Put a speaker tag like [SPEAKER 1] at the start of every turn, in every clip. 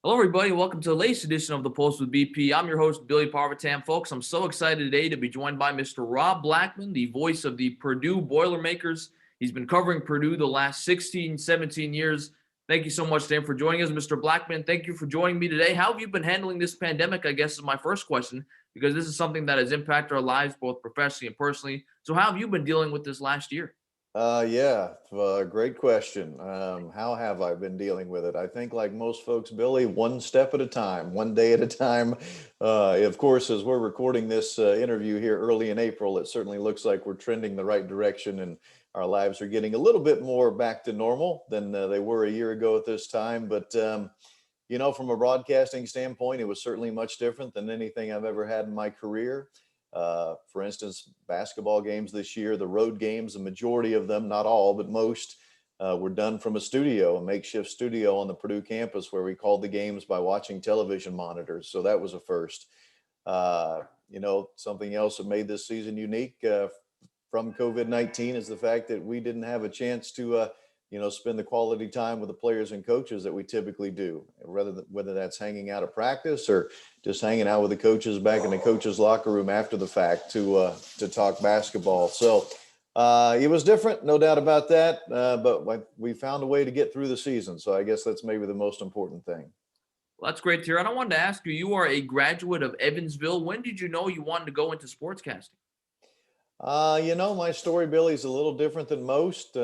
[SPEAKER 1] Hello, everybody. Welcome to the latest edition of the Post with BP. I'm your host, Billy Parvatam. Folks, I'm so excited today to be joined by Mr. Rob Blackman, the voice of the Purdue Boilermakers. He's been covering Purdue the last 16, 17 years. Thank you so much to him for joining us, Mr. Blackman. Thank you for joining me today. How have you been handling this pandemic, I guess, is my first question, because this is something that has impacted our lives both professionally and personally. So how have you been dealing with this last year?
[SPEAKER 2] Great question. How have I been dealing with it? I think, like most folks, Billy, one step at a time, one day at a time. Of course, as we're recording this interview here early in April, it certainly looks like we're trending the right direction and our lives are getting a little bit more back to normal than they were a year ago at this time. But from a broadcasting standpoint, it was certainly much different than anything I've ever had in my career. For instance, basketball games this year, the road games, the majority of them, not all, but most, were done from a studio, a makeshift studio on the Purdue campus where we called the games by watching television monitors. So that was a first. Something else that made this season unique from COVID-19 is the fact that we didn't have a chance to spend the quality time with the players and coaches that we typically do, whether that's hanging out at practice or just hanging out with the coaches back in the coaches' locker room after the fact to talk basketball. So it was different, no doubt about that. But we found a way to get through the season. So I guess that's maybe the most important thing.
[SPEAKER 1] Well, that's great to hear. And I wanted to ask you, you are a graduate of Evansville. When did you know you wanted to go into sportscasting?
[SPEAKER 2] My story, Billy, is a little different than most.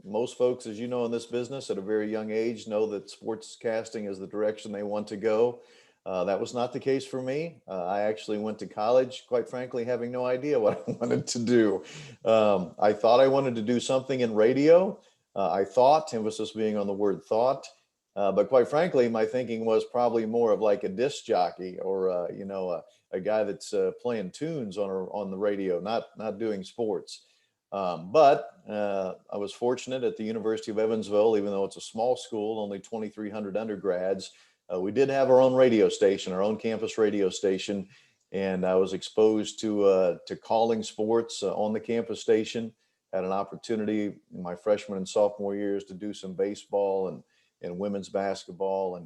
[SPEAKER 2] Most folks, as you know, in this business at a very young age, know that sportscasting is the direction they want to go. That was not the case for me. I actually went to college, quite frankly, having no idea what I wanted to do. I thought I wanted to do something in radio. I thought, emphasis being on the word thought. But quite frankly, my thinking was probably more of like a disc jockey or, a guy that's playing tunes on the radio, not doing sports. But I was fortunate at the University of Evansville, even though it's a small school, only 2,300 undergrads. We did have our own radio station, our own campus radio station, and I was exposed to calling sports on the campus station. Had an opportunity in my freshman and sophomore years to do some baseball and women's basketball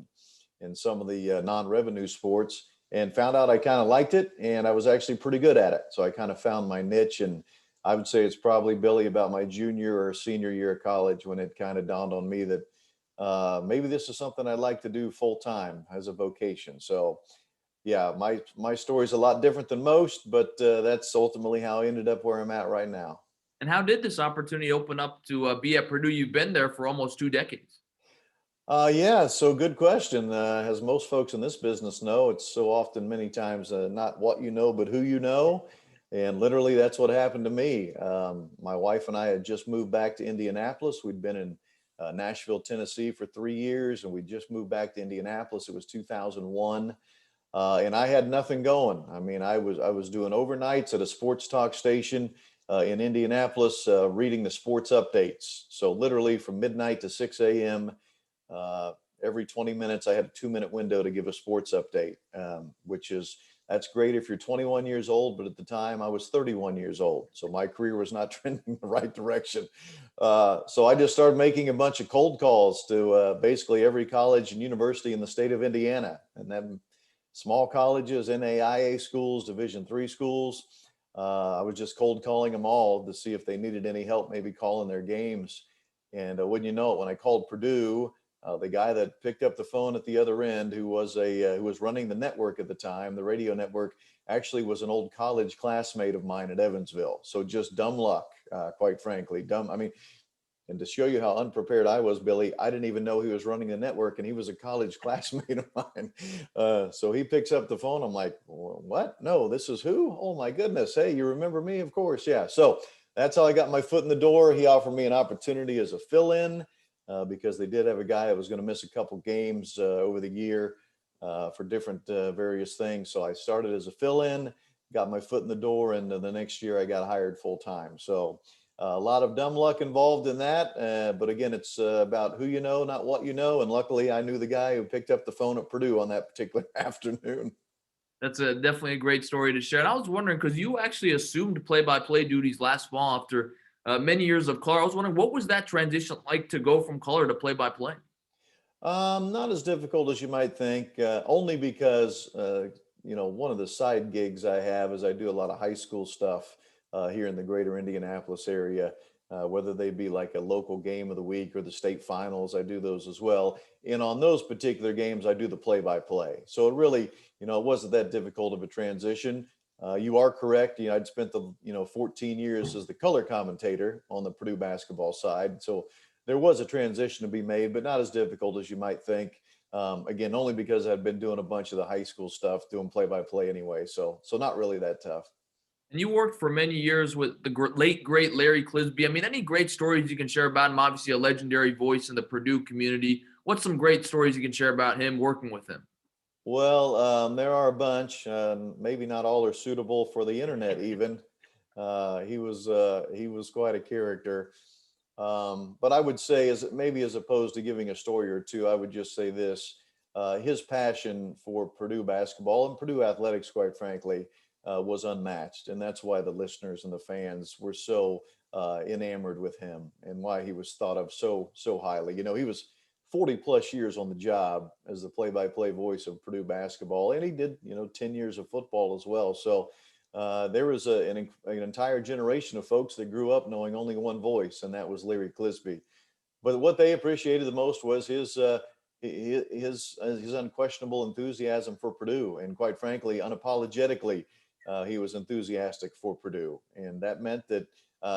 [SPEAKER 2] and some of the non-revenue sports, and found out I kind of liked it, and I was actually pretty good at it. So I kind of found my niche, and I would say it's probably, Billy, about my junior or senior year of college when it kind of dawned on me that maybe this is something I'd like to do full time as a vocation. So yeah, my story is a lot different than most, but that's ultimately how I ended up where I'm at right now.
[SPEAKER 1] And how did this opportunity open up to be at Purdue? You've been there for almost 2 decades.
[SPEAKER 2] Yeah, so good question. As most folks in this business know, it's so often many times not what you know, but who you know. And literally, that's what happened to me. My wife and I had just moved back to Indianapolis. We'd been in Nashville, Tennessee for 3 years, and we just moved back to Indianapolis. It was 2001. And I had nothing going. I mean, I was doing overnights at a sports talk station in Indianapolis, reading the sports updates. So literally from midnight to 6 a.m. Uh, every 20 minutes, I had a 2-minute window to give a sports update, that's great if you're 21 years old. But at the time, I was 31 years old. So my career was not trending the right direction. So I just started making a bunch of cold calls to basically every college and university in the state of Indiana. And then small colleges, NAIA schools, Division III schools. I was just cold calling them all to see if they needed any help, maybe calling their games. And wouldn't you know it, when I called Purdue, the guy that picked up the phone at the other end, who was running the network at the time, the radio network, actually was an old college classmate of mine at Evansville. So just dumb luck, quite frankly, dumb. I mean, and to show you how unprepared I was, Billy, I didn't even know he was running the network, and he was a college classmate of mine. So he picks up the phone. I'm like, what? No, this is who? Oh my goodness. Hey, you remember me? Of course. Yeah. So that's how I got my foot in the door. He offered me an opportunity as a fill-in because they did have a guy that was going to miss a couple games over the year for different various things. So I started as a fill-in, got my foot in the door, and the next year I got hired full-time. So a lot of dumb luck involved in that. But again, it's about who you know, not what you know. And luckily, I knew the guy who picked up the phone at Purdue on that particular afternoon.
[SPEAKER 1] That's definitely a great story to share. And I was wondering, because you actually assumed play-by-play duties last fall after many years of color. I was wondering, what was that transition like to go from color to play-by-play?
[SPEAKER 2] Not as difficult as you might think, only because, one of the side gigs I have is I do a lot of high school stuff here in the greater Indianapolis area, whether they be like a local game of the week or the state finals. I do those as well. And on those particular games, I do the play by play. So it really, it wasn't that difficult of a transition. You are correct. I'd spent the, 14 years as the color commentator on the Purdue basketball side. So there was a transition to be made, but not as difficult as you might think. Again, only because I'd been doing a bunch of the high school stuff, doing play by play anyway. So not really that tough.
[SPEAKER 1] And you worked for many years with the late great Larry Clisby. I mean, any great stories you can share about him? Obviously, a legendary voice in the Purdue community. What's some great stories you can share about him working with him?
[SPEAKER 2] Well, there are a bunch. Maybe not all are suitable for the internet. Even he was quite a character. But I would say, as opposed to giving a story or two, I would just say this: his passion for Purdue basketball and Purdue athletics, quite frankly, was unmatched, and that's why the listeners and the fans were so enamored with him, and why he was thought of so highly. He was 40 plus years on the job as the play-by-play voice of Purdue basketball, and he did 10 years of football as well. So there was an entire generation of folks that grew up knowing only one voice, and that was Larry Clisby. But what they appreciated the most was his unquestionable enthusiasm for Purdue, and quite frankly, unapologetically, he was enthusiastic for Purdue, and that meant that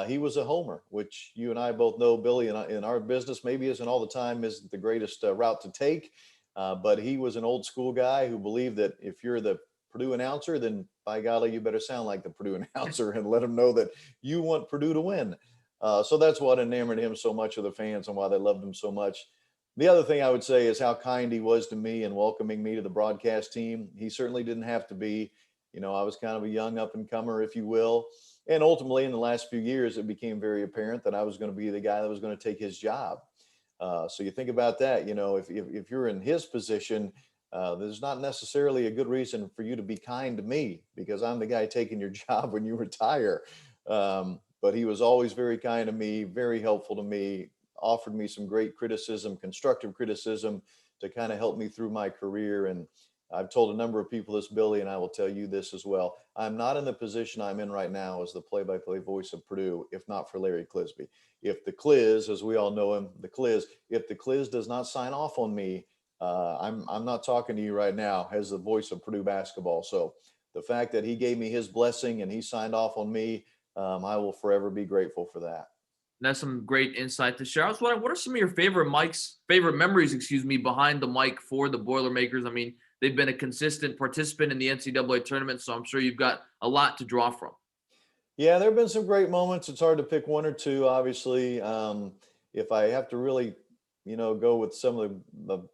[SPEAKER 2] he was a homer, which you and I both know, Billy, in our business maybe isn't all the time isn't the greatest route to take, but he was an old school guy who believed that if you're the Purdue announcer, then by golly, you better sound like the Purdue announcer and let them know that you want Purdue to win. So that's what enamored him so much of the fans and why they loved him so much. The other thing I would say is how kind he was to me in welcoming me to the broadcast team. He certainly didn't have to be. I was kind of a young up and comer, if you will. And ultimately, in the last few years, it became very apparent that I was going to be the guy that was going to take his job. So you think about that. If you're in his position, there's not necessarily a good reason for you to be kind to me because I'm the guy taking your job when you retire. But he was always very kind to me, very helpful to me, offered me some great criticism, constructive criticism to kind of help me through my career. And I've told a number of people this, Billy, and I will tell you this as well. I'm not in the position I'm in right now as the play-by-play voice of Purdue, if not for Larry Clisby. If the Cliz, as we all know him, if the Cliz does not sign off on me, I'm not talking to you right now as the voice of Purdue basketball. So the fact that he gave me his blessing and he signed off on me, I will forever be grateful for that.
[SPEAKER 1] That's some great insight to share. I was wondering, what are some of your favorite memories, behind the mic for the Boilermakers? I mean, they've been a consistent participant in the NCAA tournament, so I'm sure you've got a lot to draw from.
[SPEAKER 2] Yeah, there have been some great moments. It's hard to pick one or two, obviously. If I have to really, go with some of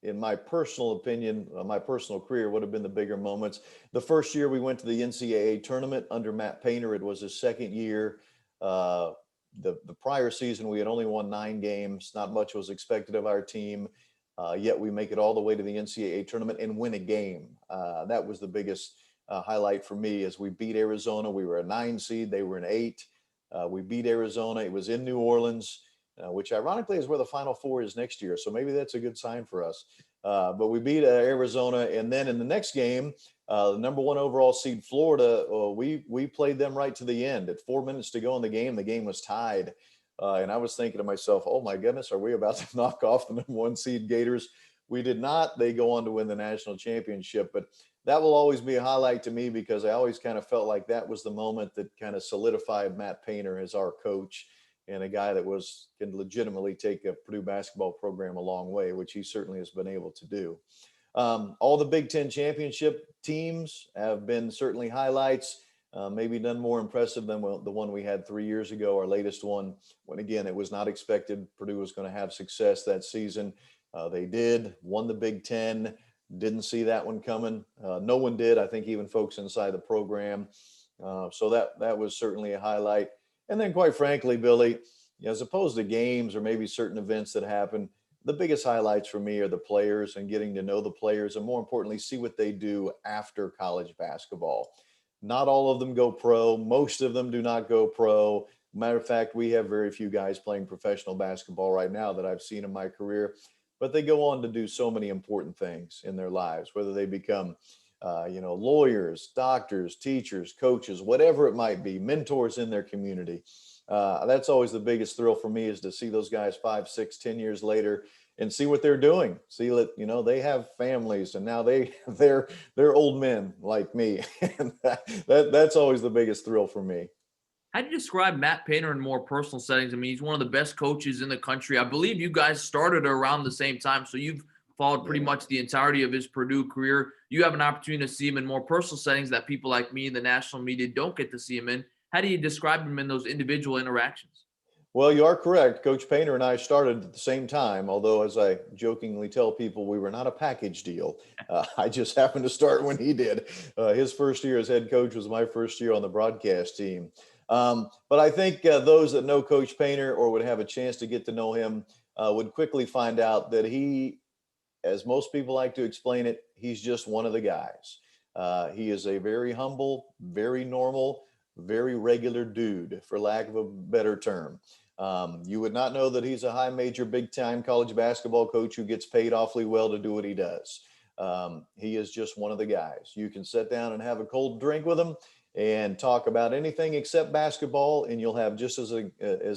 [SPEAKER 2] in my personal opinion, my personal career would have been the bigger moments. The first year we went to the NCAA tournament under Matt Painter, it was his second year. Uh, the prior season, we had only won 9 games. Not much was expected of our team. Yet we make it all the way to the NCAA tournament and win a game. That was the biggest highlight for me as we beat Arizona. We were a 9 seed. They were an 8. We beat Arizona. It was in New Orleans, which ironically is where the Final Four is next year. So maybe that's a good sign for us. But we beat Arizona. And then in the next game, the number 1 overall seed Florida, we played them right to the end. At 4 minutes to go in the game was tied. And I was thinking to myself, oh my goodness, are we about to knock off the number 1 seed Gators? We did not. They go on to win the national championship. But that will always be a highlight to me because I always kind of felt like that was the moment that kind of solidified Matt Painter as our coach and a guy that can legitimately take a Purdue basketball program a long way, which he certainly has been able to do. All the Big Ten championship teams have been certainly highlights. Maybe none more impressive than the one we had 3 years ago, our latest one, when again, it was not expected Purdue was going to have success that season. They did, won the Big Ten, didn't see that one coming. No one did, I think even folks inside the program. So that was certainly a highlight. And then quite frankly, Billy, as opposed to games or maybe certain events that happen, the biggest highlights for me are the players and getting to know the players and more importantly, see what they do after college basketball. Not all of them go pro. Most of them do not go pro. Matter of fact, we have very few guys playing professional basketball right now that I've seen in my career. but they go on to do so many important things in their lives, whether they become lawyers, doctors, teachers, coaches, whatever it might be, mentors in their community. That's always the biggest thrill for me, is to see those guys 5, 6, 10 years later and see what they're doing. See that, they have families, and now they're old men like me. And that's always the biggest thrill for me.
[SPEAKER 1] How do you describe Matt Painter in more personal settings? I mean, he's one of the best coaches in the country. I believe you guys started around the same time, so you've followed pretty much the entirety of his Purdue career. You have an opportunity to see him in more personal settings that people like me in the national media don't get to see him in. How do you describe him in those individual interactions?
[SPEAKER 2] Well, you are correct. Coach Painter and I started at the same time, although, as I jokingly tell people, we were not a package deal. I just happened to start when he did. His first year as head coach was my first year on the broadcast team. But I think those that know Coach Painter or would have a chance to get to know him would quickly find out that he, as most people like to explain it, he's just one of the guys. He is a very humble, very normal, very regular dude, for lack of a better term. You would not know that he's a high major, big time college basketball coach who gets paid awfully well to do what he does. He is just one of the guys. You can sit down and have a cold drink with him and talk about anything except basketball, and you'll have just as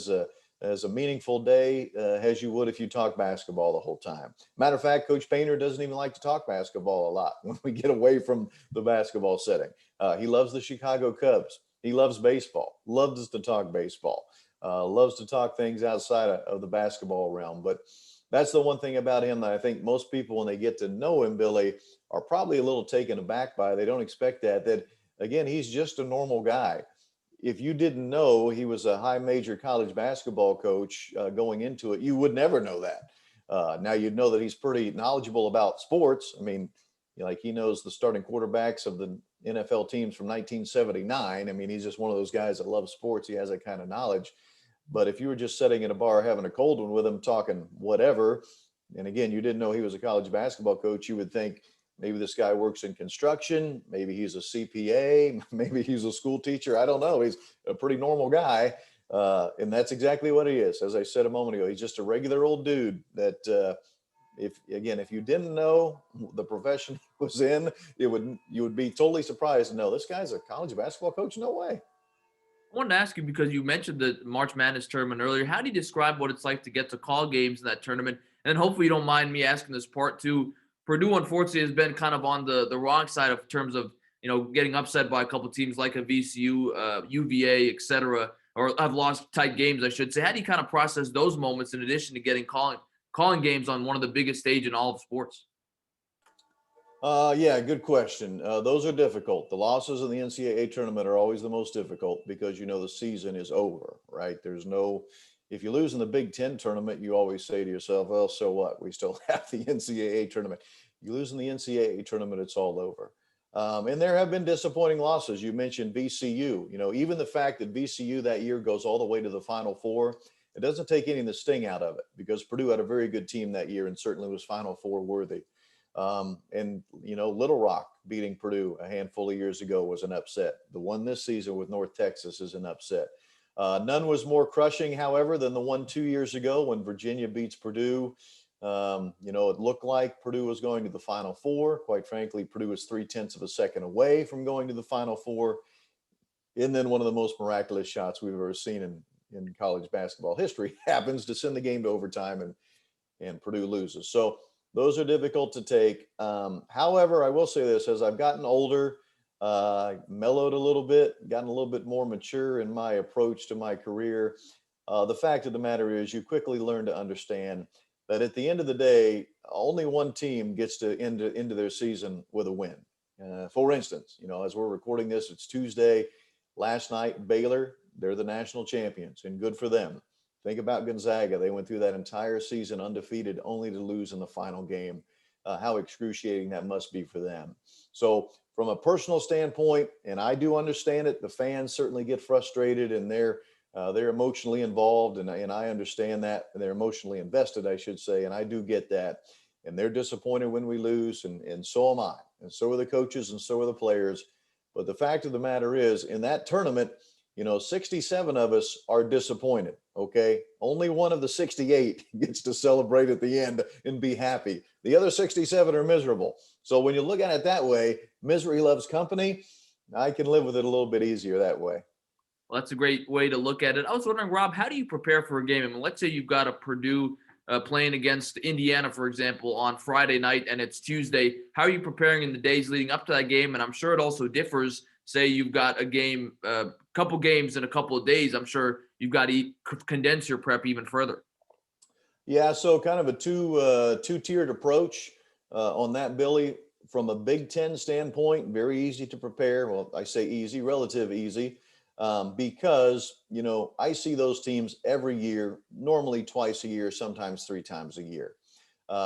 [SPEAKER 2] a meaningful day as you would if you talk basketball the whole time. Matter of fact, Coach Painter doesn't even like to talk basketball a lot when we get away from the basketball setting. He loves the Chicago Cubs. He loves baseball, loves to talk baseball, loves to talk things outside of the basketball realm. But that's the one thing about him that I think most people, when they get to know him, Billy, are probably a little taken aback by. They don't expect that, again, he's just a normal guy. If you didn't know he was a high major college basketball coach going into it, you would never know that. Now you'd know that he's pretty knowledgeable about sports. I mean, like, he knows the starting quarterbacks of the NFL teams from 1979. I mean, he's just one of those guys that loves sports. He has that kind of knowledge. But if you were just sitting in a bar having a cold one with him, talking whatever, and again, you didn't know he was a college basketball coach, you would think maybe this guy works in construction, maybe he's a CPA, maybe he's a school teacher. I don't know. He's a pretty normal guy. And that's exactly what he is. As I said a moment ago, he's just a regular old dude that, if you didn't know the profession he was in, you would be totally surprised to know this guy's a college basketball coach. No way.
[SPEAKER 1] I wanted to ask you, because you mentioned the March Madness tournament earlier. How do you describe what it's like to get to call games in that tournament? And hopefully you don't mind me asking this part two. Purdue, unfortunately, has been kind of on the wrong side of terms of, getting upset by a couple of teams like a VCU, UVA, et cetera, or have lost tight games, I should say. How do you kind of process those moments in addition to getting calling games on one of the biggest stage in all of sports?
[SPEAKER 2] Yeah, good question. Those are difficult. The losses in the NCAA tournament are always the most difficult because the season is over, right? If you lose in the Big Ten tournament, you always say to yourself, well, so what? We still have the NCAA tournament. You lose in the NCAA tournament, it's all over. And there have been disappointing losses. You mentioned VCU. Even the fact that VCU that year goes all the way to the Final Four, it doesn't take any of the sting out of it, because Purdue had a very good team that year and certainly was Final Four worthy. Little Rock beating Purdue a handful of years ago was an upset. The one this season with North Texas is an upset. None was more crushing, however, than the one 2 years ago when Virginia beats Purdue. It looked like Purdue was going to the Final Four. Quite frankly, Purdue was 0.3 of a second away from going to the Final Four. And then one of the most miraculous shots we've ever seen in college basketball history happens to send the game to overtime, and Purdue loses. So those are difficult to take. However, I will say this: as I've gotten older, mellowed a little bit, gotten a little bit more mature in my approach to my career, the fact of the matter is you quickly learn to understand that at the end of the day, only one team gets to end into their season with a win. For instance, as we're recording this, it's Tuesday. Last night, Baylor, they're the national champions, and good for them. Think about Gonzaga. They went through that entire season undefeated, only to lose in the final game. How excruciating that must be for them. So from a personal standpoint, and I do understand it, the fans certainly get frustrated, and they're emotionally involved, and I understand that. And they're emotionally invested, I should say, and I do get that. And they're disappointed when we lose, and so am I. And so are the coaches, and so are the players. But the fact of the matter is, in that tournament, 67 of us are disappointed. Okay. Only one of the 68 gets to celebrate at the end and be happy. The other 67 are miserable. So when you look at it that way, misery loves company. I can live with it a little bit easier that way.
[SPEAKER 1] Well, that's a great way to look at it. I was wondering, Rob, how do you prepare for a game? I mean, let's say you've got a Purdue playing against Indiana, for example, on Friday night and it's Tuesday. How are you preparing in the days leading up to that game? And I'm sure it also differs. Say you've got a game, couple games in a couple of days. I'm sure you've got to condense your prep even further.
[SPEAKER 2] Yeah, so kind of a two-tiered approach on that, Billy. From a Big Ten standpoint, very easy to prepare. Well, I say easy, relative easy, because I see those teams every year, normally twice a year, sometimes 3 times a year.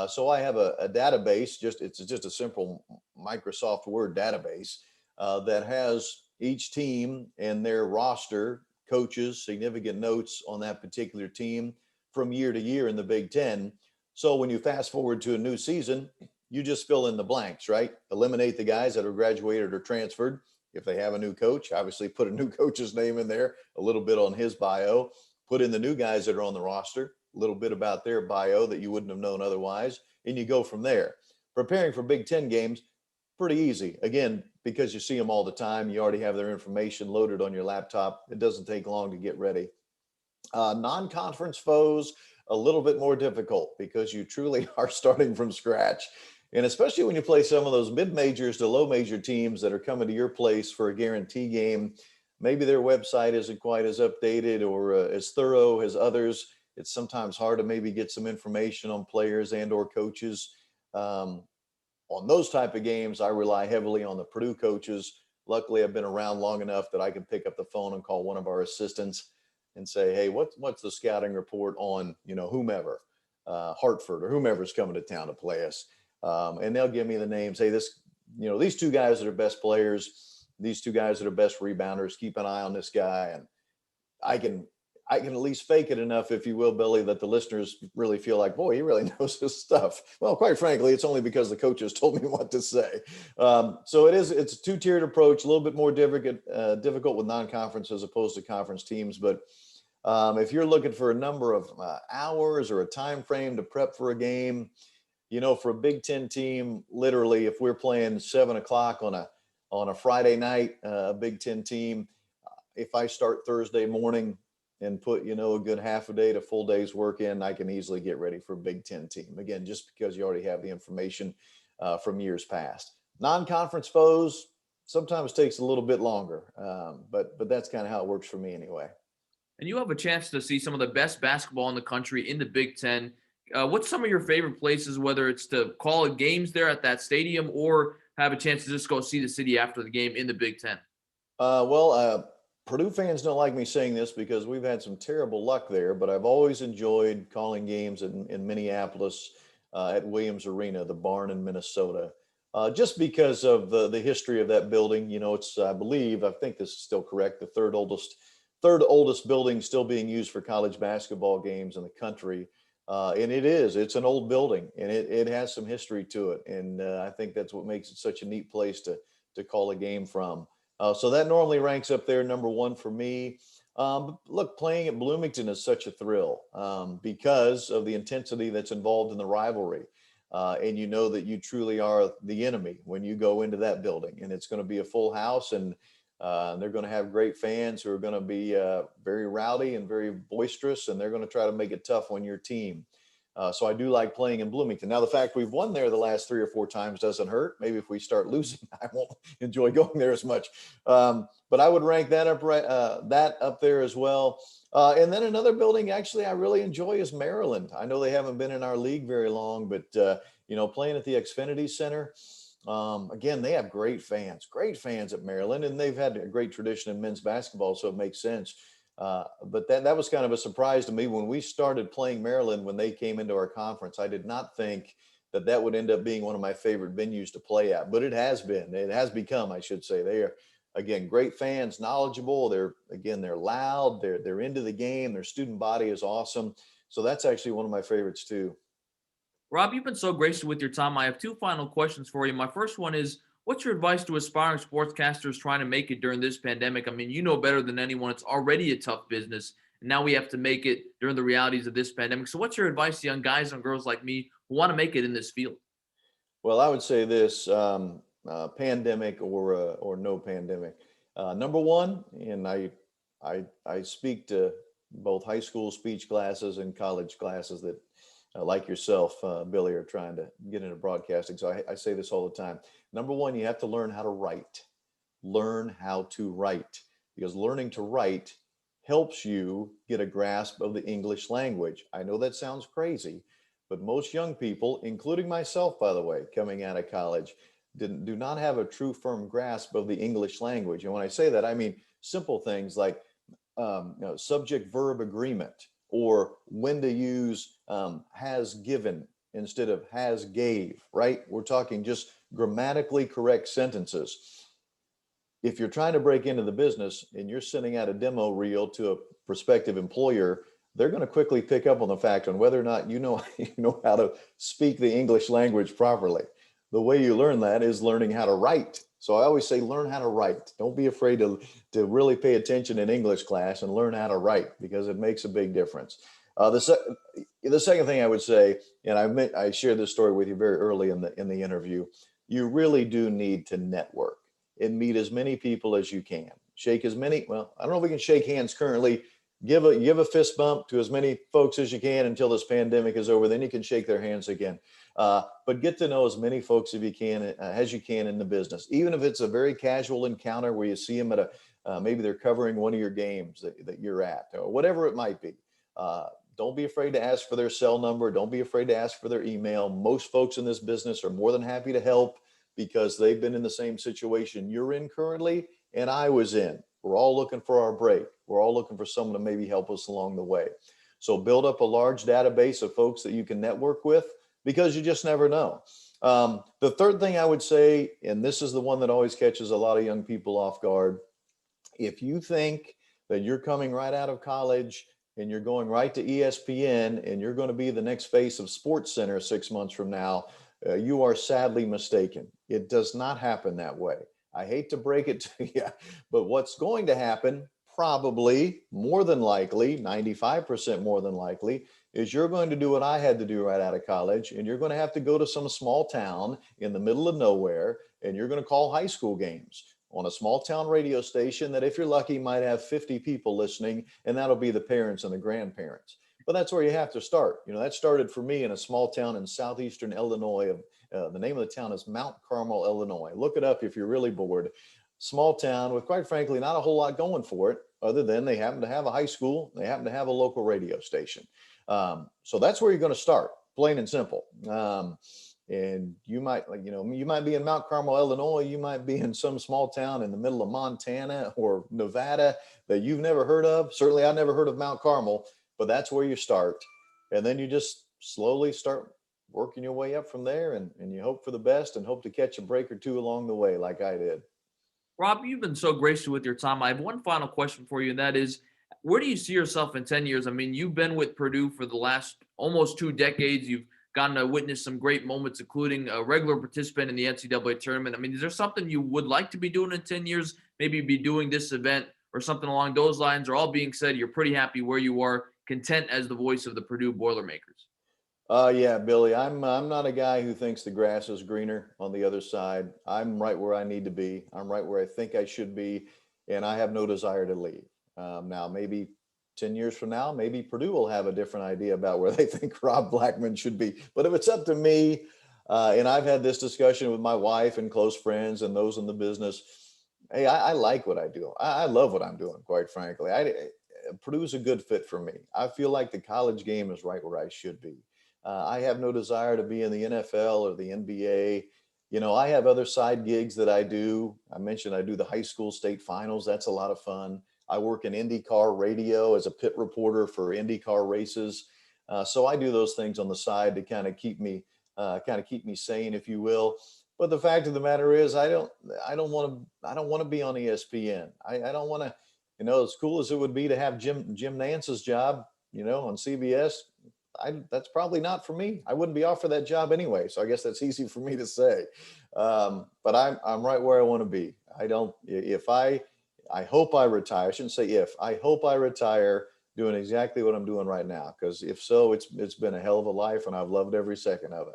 [SPEAKER 2] So I have a database. It's just a simple Microsoft Word database that has each team and their roster, coaches, significant notes on that particular team from year to year in the Big Ten. So when you fast forward to a new season, you just fill in the blanks, right? Eliminate the guys that are graduated or transferred. If they have a new coach, obviously put a new coach's name in there, a little bit on his bio, put in the new guys that are on the roster, a little bit about their bio that you wouldn't have known otherwise, and you go from there. Preparing for Big Ten games, pretty easy. Again, because you see them all the time, you already have their information loaded on your laptop. It doesn't take long to get ready. Non-conference foes, a little bit more difficult because you truly are starting from scratch. And especially when you play some of those mid-majors to low-major teams that are coming to your place for a guarantee game, maybe their website isn't quite as updated or as thorough as others. It's sometimes hard to maybe get some information on players and or coaches. On those type of games, I rely heavily on the Purdue coaches. Luckily, I've been around long enough that I can pick up the phone and call one of our assistants and say, hey, what's the scouting report on, whomever, Hartford or whomever's coming to town to play us. And they'll give me the names. Hey, these 2 guys that are best players, these 2 guys that are best rebounders, keep an eye on this guy. And I can at least fake it enough, if you will, Billy, that the listeners really feel like, boy, he really knows his stuff. Well, quite frankly, it's only because the coaches told me what to say. So it's a 2-tiered approach, a little bit more difficult with non-conference as opposed to conference teams. But if you're looking for a number of hours or a time frame to prep for a game, for a Big Ten team, literally, if we're playing 7:00 on a Friday night, a Big Ten team, if I start Thursday morning and put, a good half a day to full day's work in, I can easily get ready for a Big Ten team. Again, just because you already have the information from years past. Non-conference foes sometimes takes a little bit longer, but that's kind of how it works for me anyway.
[SPEAKER 1] And you have a chance to see some of the best basketball in the country in the Big Ten. What's some of your favorite places, whether it's to call games there at that stadium or have a chance to just go see the city after the game in the Big Ten?
[SPEAKER 2] Purdue fans don't like me saying this because we've had some terrible luck there, but I've always enjoyed calling games in Minneapolis at Williams Arena, the barn in Minnesota, just because of the history of that building. It's, I think this is still correct, the third oldest building still being used for college basketball games in the country. And it's an old building and it has some history to it. And I think that's what makes it such a neat place to call a game from. So that normally ranks up there, number 1 for me. Look, playing at Bloomington is such a thrill because of the intensity that's involved in the rivalry. And that you truly are the enemy when you go into that building. And it's going to be a full house, and they're going to have great fans who are going to be very rowdy and very boisterous, and they're going to try to make it tough on your team. So I do like playing in Bloomington. Now, the fact we've won there the last 3 or 4 times doesn't hurt. Maybe if we start losing, I won't enjoy going there as much. But I would rank that up there as well. And then another building actually I really enjoy is Maryland. I know they haven't been in our league very long, but playing at the Xfinity Center. Again, they have great fans at Maryland, and they've had a great tradition in men's basketball, so it makes sense. But that was kind of a surprise to me when we started playing Maryland when they came into our conference. I did not think that would end up being one of my favorite venues to play at, but it has become, I should say. They are, again, great fans, knowledgeable. They're loud. They're into the game. Their student body is awesome. So that's actually one of my favorites too.
[SPEAKER 1] Rob, you've been so gracious with your time. I have 2 final questions for you. My first one is, What's your advice to aspiring sportscasters trying to make it during this pandemic? I mean, you know better than anyone, it's already a tough business. And now we have to make it during the realities of this pandemic. So, what's your advice to young guys and girls like me who want to make it in this field?
[SPEAKER 2] Well, I would say this: pandemic or no pandemic. Number one, and I speak to both high school speech classes and college classes that, like yourself, Billy, are trying to get into broadcasting. So I say this all the time. Number one, you have to learn how to write. Learn how to write, because learning to write helps you get a grasp of the English language. I know that sounds crazy, but most young people, including myself, by the way, coming out of college, do not have a true firm grasp of the English language. And when I say that, I mean simple things like subject verb agreement, or when to use has given instead of has gave, right? We're talking just grammatically correct sentences. If you're trying to break into the business and you're sending out a demo reel to a prospective employer, they're going to quickly pick up on the fact on whether or not you know you know how to speak the English language properly. The way you learn that is learning how to write. So I always say learn how to write. Don't be afraid to really pay attention in English class and learn how to write, because it makes a big difference. The second thing I would say, and I shared this story with you very early in the interview, you really do need to network and meet as many people as you can. Shake as many, well, I don't know if we can shake hands currently. Give a fist bump to as many folks as you can until this pandemic is over. Then you can shake their hands again. But get to know as many folks as you can in the business, even if it's a very casual encounter where you see them at maybe they're covering one of your games that you're at, or whatever it might be. Don't be afraid to ask for their cell number. Don't be afraid to ask for their email. Most folks in this business are more than happy to help, because they've been in the same situation you're in currently and I was in. We're all looking for our break. We're all looking for someone to maybe help us along the way. So build up a large database of folks that you can network with, because you just never know. The third thing I would say, and this is the one that always catches a lot of young people off guard, if you think that you're coming right out of college and you're going right to ESPN and you're going to be the next face of Sports Center 6 months from now, you are sadly mistaken. It does not happen that way. I hate to break it to you, but what's going to happen, probably more than likely, 95% more than likely, is you're going to do what I had to do right out of college, and you're going to have to go to some small town in the middle of nowhere, and you're going to call high school games on a small town radio station that, if you're lucky, might have 50 people listening, and that'll be the parents and the grandparents. But that's where you have to start. You know, that started for me in a small town in southeastern Illinois. The name of the town is Mount Carmel, Illinois. Look it up if you're really bored. Small town with, quite frankly, not a whole lot going for it, other than they happen to have a high school. They happen to have a local radio station. So that's where you're going to start, plain and simple. And you might, you might be in Mount Carmel, Illinois. You might be in some small town in the middle of Montana or Nevada that you've never heard of. Certainly, I never heard of Mount Carmel, but that's where you start. And then you just slowly start working your way up from there, and you hope for the best and hope to catch a break or two along the way, like I did.
[SPEAKER 1] Rob, you've been so gracious with your time. I have one final question for you, and that is, where do you see yourself in 10 years? I mean, you've been with Purdue for the last almost 2 decades. You've gotten to witness some great moments, including a regular participant in the NCAA tournament. I mean, is there something you would like to be doing in 10 years? Maybe be doing this event or something along those lines? Or, all being said, you're pretty happy where you are, content as the voice of the Purdue Boilermakers?
[SPEAKER 2] Yeah, Billy, I'm not a guy who thinks the grass is greener on the other side. I'm right where I need to be. I'm right where I think I should be, and I have no desire to leave. Now, maybe 10 years from now, maybe Purdue will have a different idea about where they think Rob Blackman should be. But if it's up to me, and I've had this discussion with my wife and close friends and those in the business, hey, I like what I do. I love what I'm doing, quite frankly. Purdue's a good fit for me. I feel like the college game is right where I should be. I have no desire to be in the NFL or the NBA. You know, I have other side gigs that I do. I mentioned I do the high school state finals. That's a lot of fun. I work in IndyCar radio as a pit reporter for IndyCar races. So I do those things on the side to kind of keep me sane, if you will. But the fact of the matter is, I don't want to be on ESPN. I don't want to, as cool as it would be to have Jim Nance's job, on CBS. that's probably not for me. I wouldn't be offered that job anyway. So I guess that's easy for me to say. But I'm right where I want to be. I hope I retire. I shouldn't say if. I hope I retire doing exactly what I'm doing right now. Because if so, it's been a hell of a life, and I've loved every second of it.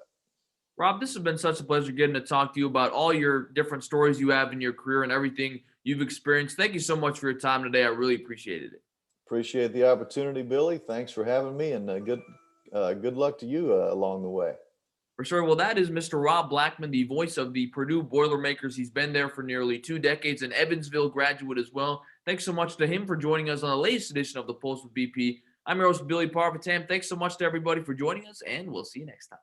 [SPEAKER 1] Rob, this has been such a pleasure getting to talk to you about all your different stories you have in your career and everything you've experienced. Thank you so much for your time today. I really appreciated it.
[SPEAKER 2] Appreciate the opportunity, Billy. Thanks for having me, and good luck to you along the way.
[SPEAKER 1] For sure. Well, that is Mr. Rob Blackman, the voice of the Purdue Boilermakers. He's been there for nearly 2 decades, an Evansville graduate as well. Thanks so much to him for joining us on the latest edition of The Pulse with BP. I'm your host, Billy Parvatam. Thanks so much to everybody for joining us, and we'll see you next time.